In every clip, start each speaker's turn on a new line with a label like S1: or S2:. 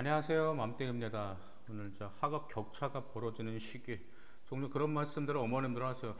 S1: 안녕하세요. 맘땡입니다. 오늘 학업 격차가 벌어지는 시기. 종종 그런 말씀들을 어머님들 하세요.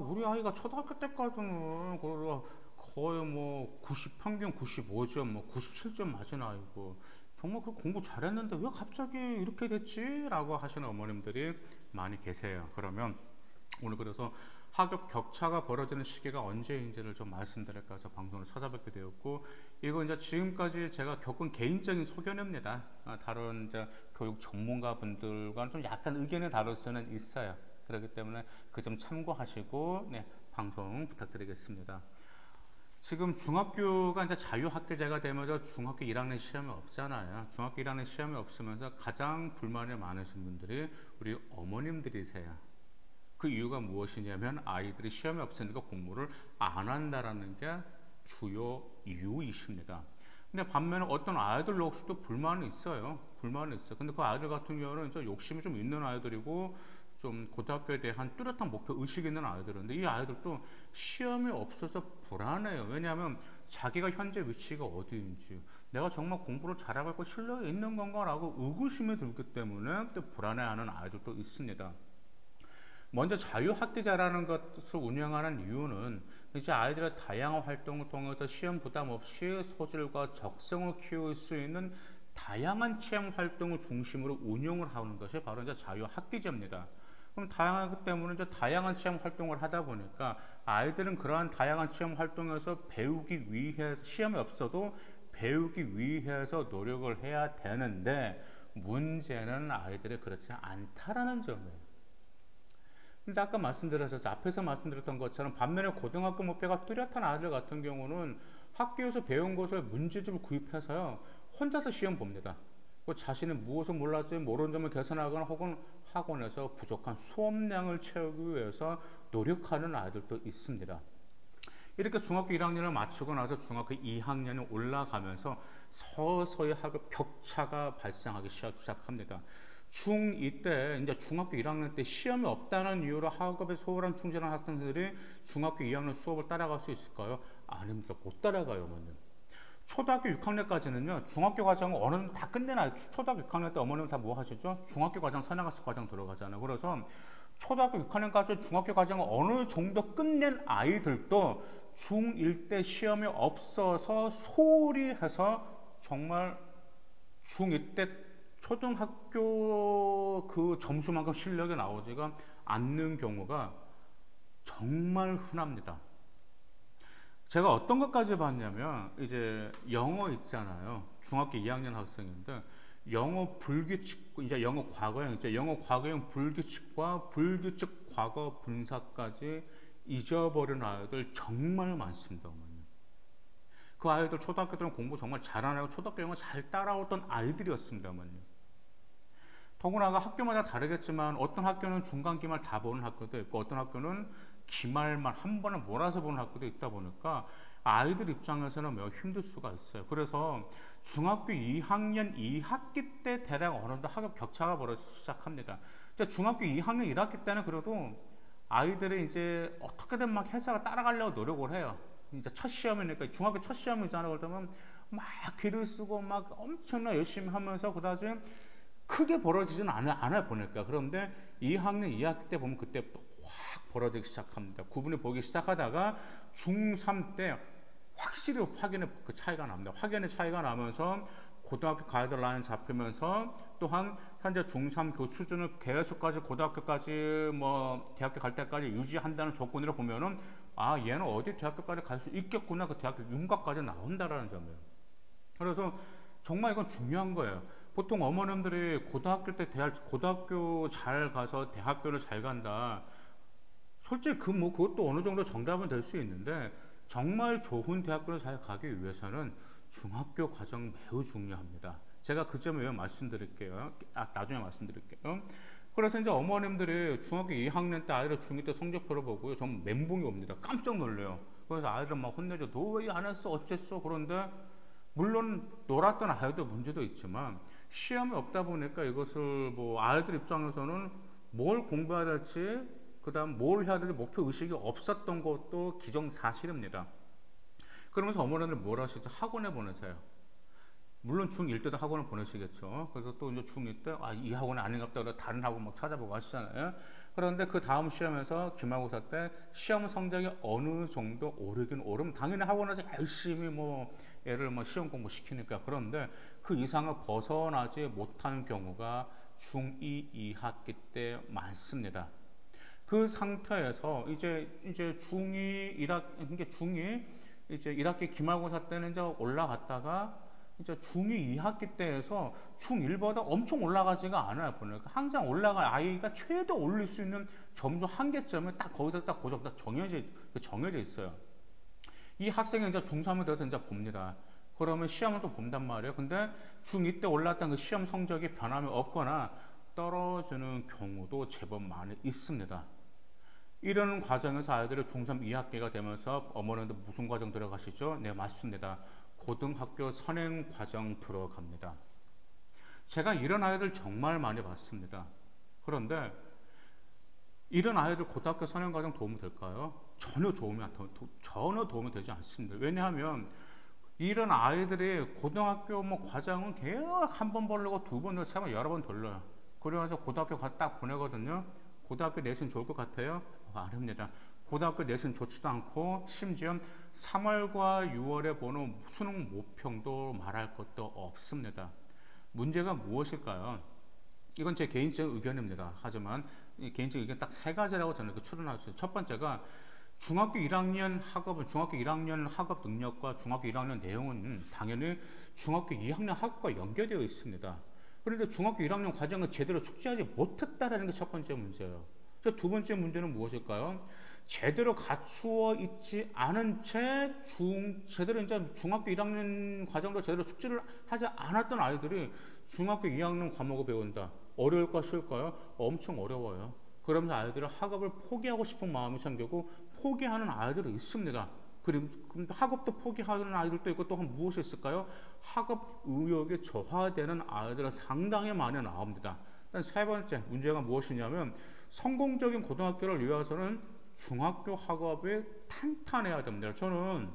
S1: 우리 아이가 초등학교 때까지는 거의 뭐 90, 평균 95점, 뭐 97점 맞은 아이고, 정말 그 공부 잘했는데 왜 갑자기 이렇게 됐지? 라고 하시는 어머님들이 많이 계세요. 그러면 오늘 그래서 학업 격차가 벌어지는 시기가 언제인지를 좀 말씀드릴까 해서 방송을 찾아뵙게 되었고, 이거 이제 지금까지 제가 겪은 개인적인 소견입니다. 다른 이제 교육 전문가 분들과는 좀 약간 의견이 다를 수는 있어요. 그렇기 때문에 그 점 참고하시고, 네, 방송 부탁드리겠습니다. 지금 중학교가 이제 자유학교제가 되면서 중학교 1학년 시험이 없잖아요. 중학교 1학년 시험이 없으면서 가장 불만이 많으신 분들이 우리 어머님들이세요. 그 이유가 무엇이냐면 아이들이 시험이 없으니까 공부를 안 한다라는 게 주요 이유이십니다. 근데 반면에 어떤 아이들 역시도 불만이 있어요. 불만이 있어요. 근데 그 아이들 같은 경우는 이제 욕심이 좀 있는 아이들이고 좀 고등학교에 대한 뚜렷한 목표 의식이 있는 아이들인데, 이 아이들도 시험이 없어서 불안해요. 왜냐하면 자기가 현재 위치가 어디인지, 내가 정말 공부를 잘하고 실력이 있는 건가라고 의구심이 들기 때문에 또 불안해하는 아이들도 있습니다. 먼저 자유학기제라는 것을 운영하는 이유는 이제 아이들의 다양한 활동을 통해서 시험 부담 없이 소질과 적성을 키울 수 있는 다양한 체험 활동을 중심으로 운영을 하는 것이 바로 이제 자유학기제입니다. 그럼 다양하기 때문에 이제 다양한 체험 활동을 하다 보니까 아이들은 그러한 다양한 체험 활동에서 배우기 위해서, 시험이 없어도 배우기 위해서 노력을 해야 되는데, 문제는 아이들이 그렇지 않다라는 점이에요. 근데 아까 말씀드렸었죠. 앞에서 말씀드렸던 것처럼 반면에 고등학교 목표가 뚜렷한 아이들 같은 경우는 학교에서 배운 것을 문제집을 구입해서요, 혼자서 시험 봅니다. 자신이 무엇을 몰랐지 모르는 점을 개선하거나 혹은 학원에서 부족한 수업량을 채우기 위해서 노력하는 아이들도 있습니다. 이렇게 중학교 1학년을 마치고 나서 중학교 2학년이 올라가면서 서서히 학업 격차가 발생하기 시작합니다. 중2 때, 이제 중학교 1학년 때 시험이 없다는 이유로 학업에 소홀한 충실한 학생들이 중학교 2학년 수업을 따라갈 수 있을까요? 아닙니다. 못 따라가요, 어머님. 초등학교 6학년까지는요, 중학교 과정을 어느 정도 다 끝내놔요. 초등학교 6학년 때 어머님은 다 뭐 하시죠? 중학교 과정, 선행학습 과정 들어가잖아요. 그래서 초등학교 6학년까지 중학교 과정을 어느 정도 끝낸 아이들도 중1 때 시험이 없어서 소홀히 해서 정말 중2 때 초등학교 그 점수만큼 실력이 나오지가 않는 경우가 정말 흔합니다. 제가 어떤 것까지 봤냐면, 이제 영어 있잖아요. 중학교 2학년 학생인데 영어 불규칙, 이제 영어 과거형, 이제 영어 과거형 불규칙과 불규칙 과거 분사까지 잊어버린 아이들 정말 많습니다. 그 아이들 초등학교 때는 공부 정말 잘하는, 초등학교 영어 잘 따라오던 아이들이었습니다만요. 더구나 학교마다 다르겠지만 어떤 학교는 중간 기말 다 보는 학교도 있고 어떤 학교는 기말만 한 번에 몰아서 보는 학교도 있다 보니까 아이들 입장에서는 매우 힘들 수가 있어요. 그래서 중학교 2학년 2학기 때 대략 어느 정도 학업 격차가 벌어지기 시작합니다. 중학교 2학년 1학기 때는 그래도 아이들이 이제 어떻게든 막 해서 따라가려고 노력을 해요. 이제 첫 시험이니까, 중학교 첫 시험이잖아요. 그러면 막 글을 쓰고 막 엄청나 열심히 하면서 그다지 크게 벌어지진 않아 보니까. 그런데 2학년 2학기 때 보면 그때 확 벌어지기 시작합니다. 구분이 보기 시작하다가 중3 때 확실히 확연의 그 차이가 납니다. 확연의 차이가 나면서 고등학교 가이드라인 잡히면서, 또한 현재 중3 그 수준을 계속까지 고등학교까지 뭐 대학교 갈 때까지 유지한다는 조건으로 보면은 얘는 어디 대학교까지 갈 수 있겠구나, 그 대학교 윤곽까지 나온다라는 점이에요. 그래서 정말 이건 중요한 거예요. 보통 어머님들이 고등학교 때 고등학교 잘 가서 대학교를 잘 간다, 솔직히 그것도 어느 정도 정답은 될 수 있는데, 정말 좋은 대학교를 잘 가기 위해서는 중학교 과정 매우 중요합니다. 제가 그 점에 왜 말씀드릴게요. 나중에 말씀드릴게요. 그래서 이제 어머님들이 중학교 2학년 때 아이들 중2 때 성적표를 보고요, 전 멘붕이 옵니다. 깜짝 놀래요. 그래서 아이들 막 혼내죠. 너 왜 안 했어? 어쨌어? 그런데 물론 놀았던 아이들 문제도 있지만 시험이 없다 보니까 이것을 뭐 아이들 입장에서는 뭘 공부해야 될지, 그 다음 뭘 해야 될지 목표 의식이 없었던 것도 기정사실입니다. 그러면서 어머니들 뭘 하시죠? 학원에 보내세요. 물론 중1 때도 학원을 보내시겠죠. 그래서 또 이제 중2 때, 이 학원이 아닌갑다. 그래서 다른 학원 막 찾아보고 하시잖아요. 그런데 그 다음 시험에서 기말고사 때 시험 성적이 어느 정도 오르긴 오르면 당연히 학원에서 열심히 뭐 애를 뭐 시험 공부 시키니까. 그런데 그 이상을 벗어나지 못하는 경우가 중2 2학기 때 많습니다. 그 상태에서 이제 중2 1학 이게 중2 이제 1학기 기말고사 때는 이제 올라갔다가 이제 중2 2학기 때에서 중1보다 엄청 올라가지가 않아요. 보니까 항상 올라갈 아이가 최대 올릴 수 있는 점수 한계점이 딱 거기서 딱 고정 딱 정해져 있어요. 이 학생이 이제 중3이 돼서 이제 봅니다. 그러면 시험을 또 본단 말이에요. 근데 중2 때 올랐던 그 시험 성적이 변함이 없거나 떨어지는 경우도 제법 많이 있습니다. 이런 과정에서 아이들이 중3 2학기가 되면서 어머니들 무슨 과정 들어가시죠? 네, 맞습니다. 고등학교 선행 과정 들어갑니다. 제가 이런 아이들 정말 많이 봤습니다. 그런데 이런 아이들 고등학교 선행 과정 도움이 될까요? 전혀 도움이 되지 않습니다. 왜냐하면 이런 아이들이 고등학교 뭐 과정은 계속 한 번 보려고 두 번, 세 번, 여러 번 돌려요. 그래서 고등학교 딱 보내거든요. 고등학교 내신 좋을 것 같아요? 아닙니다. 고등학교 내신 좋지도 않고 심지어 3월과 6월에 보는 수능 모평도 말할 것도 없습니다. 문제가 무엇일까요? 이건 제 개인적 의견입니다. 하지만 개인적 의견 딱 세 가지라고 저는 추론할 수 있어요. 첫 번째가 중학교 1학년 학업 능력과 중학교 1학년 내용은 당연히 중학교 2학년 학업과 연계되어 있습니다. 그런데 중학교 1학년 과정을 제대로 숙지하지 못했다는 게 첫 번째 문제예요. 두 번째 문제는 무엇일까요? 제대로 갖추어 있지 않은 채 제대로 이제 중학교 1학년 과정도 제대로 숙지를 하지 않았던 아이들이 중학교 2학년 과목을 배운다. 어려울까 쉬울까요? 엄청 어려워요. 그러면서 아이들은 학업을 포기하고 싶은 마음이 생기고 포기하는 아이들이 있습니다. 그럼 학업도 포기하는 아이들도 있고 또 무엇이 있을까요? 학업 의욕이 저하되는 아이들은 상당히 많이 나옵니다. 일단 세 번째 문제가 무엇이냐면 성공적인 고등학교를 위해서는 중학교 학업이 탄탄해야 됩니다. 저는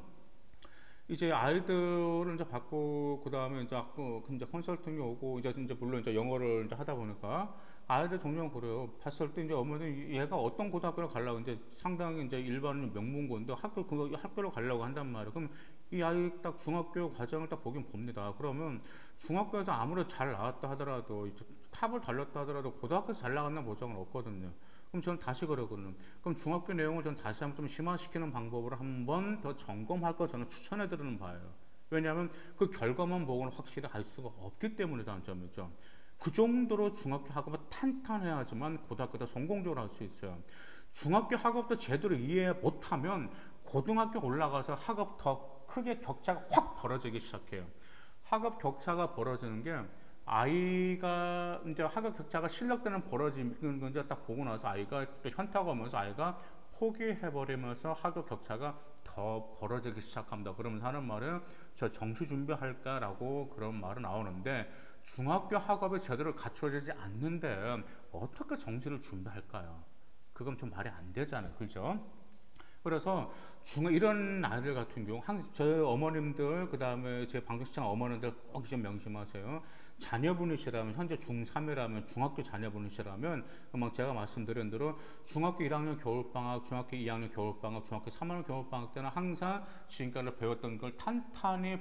S1: 이제 아이들을 이제 받고 그 다음에 이제 컨설팅이 오고 이제 물론 이제 영어를 이제 하다 보니까 아이들 종종 그래요. 봤을 때 이제 어머니 얘가 어떤 고등학교를 가려고 이제 상당히 이제 일반 명문고인데 학교를 가려고 한단 말이에요. 그럼 이 아이 딱 중학교 과정을 딱 보긴 봅니다. 그러면 중학교에서 아무리 잘 나왔다 하더라도 탑을 달렸다 하더라도 고등학교에서 잘 나간다는 보장은 없거든요. 그럼 저는 다시 그러거든요. 그럼 중학교 내용을 전 다시 한번 좀 심화시키는 방법으로 한번 더 점검할 거 저는 추천해 드리는 바예요. 왜냐하면 그 결과만 보고는 확실히 알 수가 없기 때문이라는 점이죠. 그 정도로 중학교 학업은 탄탄해야지만 고등학교 때 성공적으로 할 수 있어요. 중학교 학업도 제대로 이해 못하면 고등학교 올라가서 학업 더 크게 격차가 확 벌어지기 시작해요. 학업 격차가 벌어지는 게 아이가 이제 학업 격차가 실력대는 벌어지는 건 이제 딱 보고 나서 아이가 또 현타가 오면서 아이가 포기해버리면서 학업 격차가 더 벌어지기 시작합니다. 그러면서 하는 말은 저 정시 준비할까라고 그런 말은 나오는데 중학교 학업이 제대로 갖춰지지 않는데 어떻게 정시를 준비할까요? 그건 좀 말이 안 되잖아요. 그죠? 그래서 이런 아이들 같은 경우 항상 저희 어머님들 그 다음에 제 방송 시청 어머님들 꼭 좀 명심하세요. 자녀분이시라면 현재 중3이라면 중학교 자녀분이시라면 막 제가 말씀드린 대로 중학교 1학년 겨울방학, 중학교 2학년 겨울방학, 중학교 3학년 겨울방학 때는 항상 지금까지 배웠던 걸 탄탄히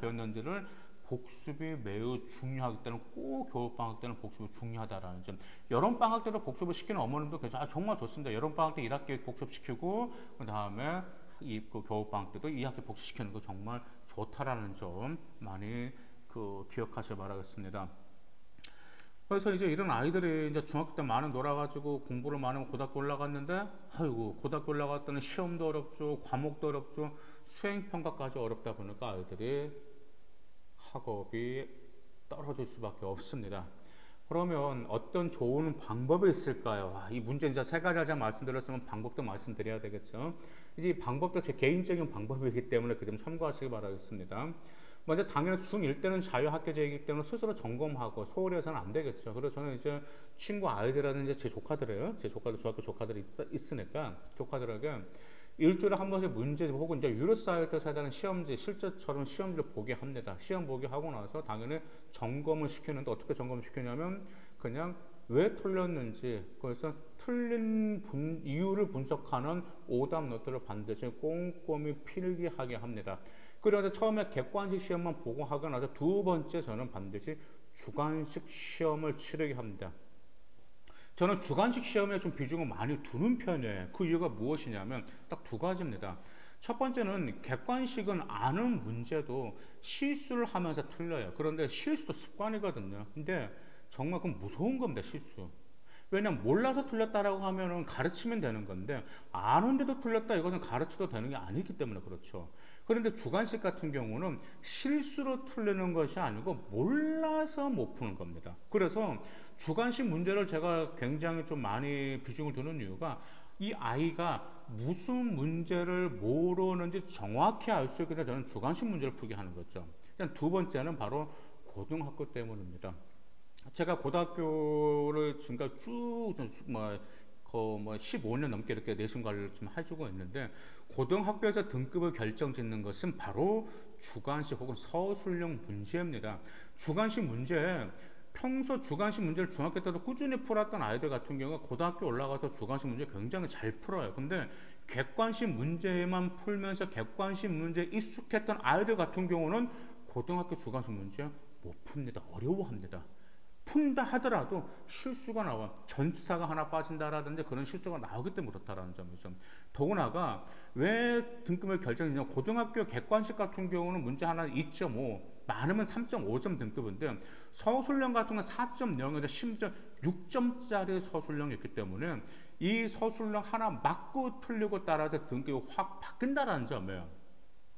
S1: 배웠는지를 복습이 매우 중요하기 때문에 꼭 겨울방학 때는 복습이 중요하다라는 점. 여름방학 때도 복습을 시키는 어머님도 계세요. 정말 좋습니다. 여름방학 때 1학기 복습시키고 그 다음에 그 겨울방학 때도 2학기 복습시키는 거 정말 좋다라는 점 많이 기억하시기 바라겠습니다. 그래서 이제 이런 아이들이 이제 중학교 때 많이 놀아가지고 공부를 많이 하고 고등학교 올라갔는데 아이고 고등학교 올라갔더니 시험도 어렵죠, 과목도 어렵죠, 수행평가까지 어렵다 보니까 아이들이 학업이 떨어질 수밖에 없습니다. 그러면 어떤 좋은 방법이 있을까요? 이 문제 이제 세 가지 말씀드렸으면 방법도 말씀드려야 되겠죠. 이제 이 방법도 제 개인적인 방법이기 때문에 그 점 참고하시기 바라겠습니다. 먼저 당연히 중1 때는 자유학계제이기 때문에 스스로 점검하고 소홀히 해서는 안 되겠죠. 그래서 저는 이제 친구 아이들이라든지 제 조카들이에요. 제 조카들, 중학교 조카들이 있으니까 조카들에게 일주일에 한 번씩 문제 혹은 이제 유로 사이트에서 해당하는 시험지 실제처럼 시험지를 보게 합니다. 시험 보게 하고 나서 당연히 점검을 시키는데 어떻게 점검을 시키냐면 그냥 왜 틀렸는지 그래서 틀린 이유를 분석하는 오답 노트를 반드시 꼼꼼히 필기하게 합니다. 그래서 처음에 객관식 시험만 보고 하고 나서 두 번째 저는 반드시 주관식 시험을 치르게 합니다. 저는 주관식 시험에 좀 비중을 많이 두는 편이에요. 그 이유가 무엇이냐면 딱 두 가지입니다. 첫 번째는 객관식은 아는 문제도 실수를 하면서 틀려요. 그런데 실수도 습관이거든요. 근데 정말 그건 무서운 겁니다, 실수. 왜냐면 몰라서 틀렸다라고 하면은 가르치면 되는 건데 아는데도 틀렸다 이것은 가르쳐도 되는 게 아니기 때문에 그렇죠. 그런데 주관식 같은 경우는 실수로 틀리는 것이 아니고 몰라서 못 푸는 겁니다. 그래서 주관식 문제를 제가 굉장히 좀 많이 비중을 두는 이유가 이 아이가 무슨 문제를 모르는지 정확히 알 수 있게 되면 저는 주관식 문제를 풀게 하는 거죠. 일단 두 번째는 바로 고등학교 때문입니다. 제가 고등학교를 지금까지 쭉 15년 넘게 이렇게 내신 관리를 좀 해주고 있는데 고등학교에서 등급을 결정짓는 것은 바로 주관식 혹은 서술형 문제입니다. 주관식 문제 평소 주관식 문제를 중학교 때도 꾸준히 풀었던 아이들 같은 경우 고등학교 올라가서 주관식 문제 굉장히 잘 풀어요. 근데 객관식 문제만 풀면서 객관식 문제에 익숙했던 아이들 같은 경우는 고등학교 주관식 문제 못 풉니다. 어려워합니다. 푼다 하더라도 실수가 나와. 전치사가 하나 빠진다라든지 그런 실수가 나오기 때문에 그렇다라는 점이죠. 더구나가 왜 등급을 결정했냐. 고등학교 객관식 같은 경우는 문제 하나 2.5, 많으면 3.5점 등급인데 서술형 같은 건 4.0에서 심지어 6점짜리 서술형이 있기 때문에 이 서술형 하나 맞고 틀리고 따라서 등급이 확 바뀐다라는 점이에요.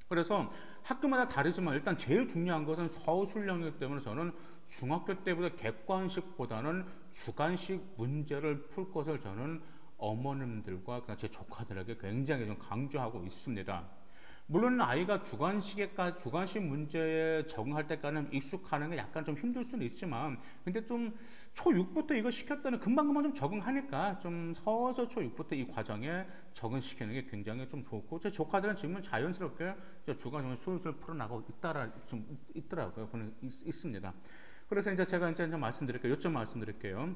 S1: 그래서 학교마다 다르지만 일단 제일 중요한 것은 서술형이기 때문에 저는 중학교 때부터 객관식보다는 주관식 문제를 풀 것을 저는 어머님들과 제 조카들에게 굉장히 좀 강조하고 있습니다. 물론 아이가 주관식 문제에 적응할 때까지는 익숙하는 게 약간 좀 힘들 수는 있지만 근데 좀 초6부터 이거 시켰더니 금방금방 좀 적응하니까 좀 서서 초6부터 이 과정에 적응시키는 게 굉장히 좀 좋고 제 조카들은 지금은 자연스럽게 주관식을 술술 풀어나가고 있더라고요. 있습니다. 그래서 이제 제가 이제 말씀드릴게요. 요점 말씀드릴게요.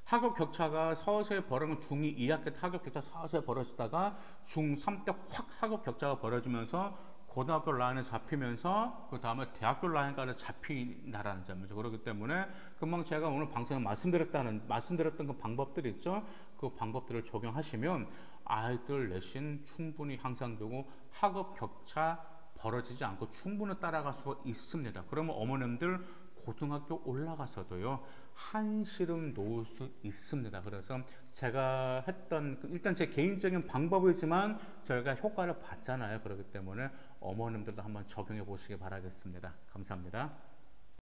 S1: 학업 격차가 서서히 벌어지면 중2, 2학기 때 학업 격차 서서히 벌어지다가 중3 때 확 학업 격차가 벌어지면서 고등학교 라인에 잡히면서 그 다음에 대학교 라인까지 잡힌다라는 점이죠. 그렇기 때문에 금방 제가 오늘 방송에 말씀드렸던 그 방법들 있죠. 그 방법들을 적용하시면 아이들 내신 충분히 향상되고 학업 격차 벌어지지 않고 충분히 따라갈 수가 있습니다. 그러면 어머님들 고등학교 올라가서도요 한시름 놓을 수 있습니다. 그래서 제가 했던 일단 제 개인적인 방법이지만 저희가 효과를 봤잖아요. 그렇기 때문에 어머님들도 한번 적용해 보시기 바라겠습니다. 감사합니다.